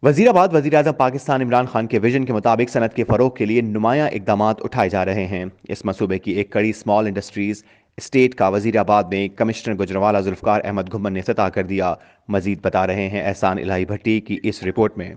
وزیر آباد وزیر اعظم پاکستان عمران خان کے ویژن کے مطابق صنعت کے فروغ کے لیے نمایاں اقدامات اٹھائے جا رہے ہیں۔ اس منصوبے کی ایک کڑی اسمال انڈسٹریز اسٹیٹ کا وزیر آباد میں کمشنر گجرانوالہ ذوالفقار احمد گھمن نے افتتاح کر دیا۔ مزید بتا رہے ہیں احسان الہی بھٹی کی اس رپورٹ میں۔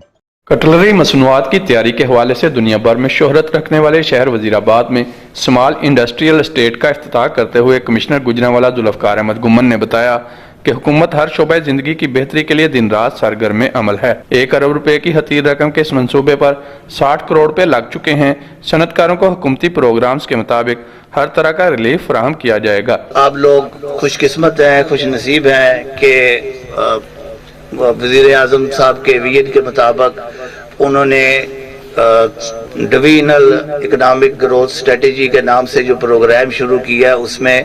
کٹلری مصنوعات کی تیاری کے حوالے سے دنیا بھر میں شہرت رکھنے والے شہر وزیر آباد میں اسمال انڈسٹریل اسٹیٹ کا افتتاح کرتے ہوئے کمشنر گجرانوالہ ذوالفقار احمد گھمن نے بتایا کہ حکومت ہر شعبہ زندگی کی بہتری کے لیے دن رات سرگرم عمل ہے۔ 1 ارب روپے کی حتیر رقم کے اس منصوبے پر 60 کروڑ روپے لگ چکے ہیں۔ صنعت کاروں کو حکومتی پروگرامز کے مطابق ہر طرح کا ریلیف فراہم کیا جائے گا۔ آپ لوگ خوش قسمت ہیں، خوش نصیب ہیں کہ وزیر اعظم صاحب کے ویژن کے مطابق انہوں نے ڈویژنل اکنامک گروتھ اسٹریٹجی کے نام سے جو پروگرام شروع کیا ہے اس میں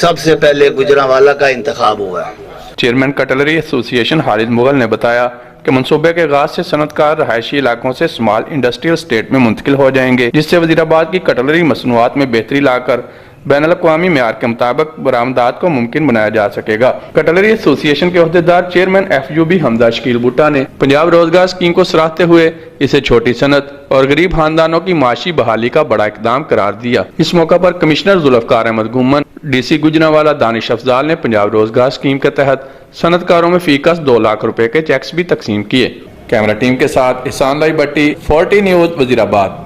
سب سے پہلے گجرانوالہ کا انتخاب ہوا ہے۔ چیئرمین کٹلری ایسوسی ایشن خالد مغل نے بتایا کہ منصوبے کے آغاز سے صنعت کار رہائشی علاقوں سے اسمال انڈسٹریل اسٹیٹ میں منتقل ہو جائیں گے، جس سے وزیر آباد کی کٹلری مصنوعات میں بہتری لا کر بین الاقوامی معیار کے مطابق برآمدات کو ممکن بنایا جا سکے گا۔ کٹلری ایسوسی ایشن کے عہدیدار چیئرمین FUB حمزہ شکیل بھٹا نے پنجاب روزگار اسکیم کو سراہتے ہوئے اسے چھوٹی صنعت اور غریب خاندانوں کی معاشی بحالی کا بڑا اقدام قرار دیا۔ اس موقع پر کمشنر ذوالفقار احمد گھمن، DC گجرانوالہ دانش افضال نے پنجاب روزگار اسکیم کے تحت صنعت کاروں میں فی کس 2 لاکھ روپے کے چیکس بھی تقسیم کیے۔ کیمرہ ٹیم کے ساتھ احسان الہی بھٹی، 40 نیوز وزیر آباد۔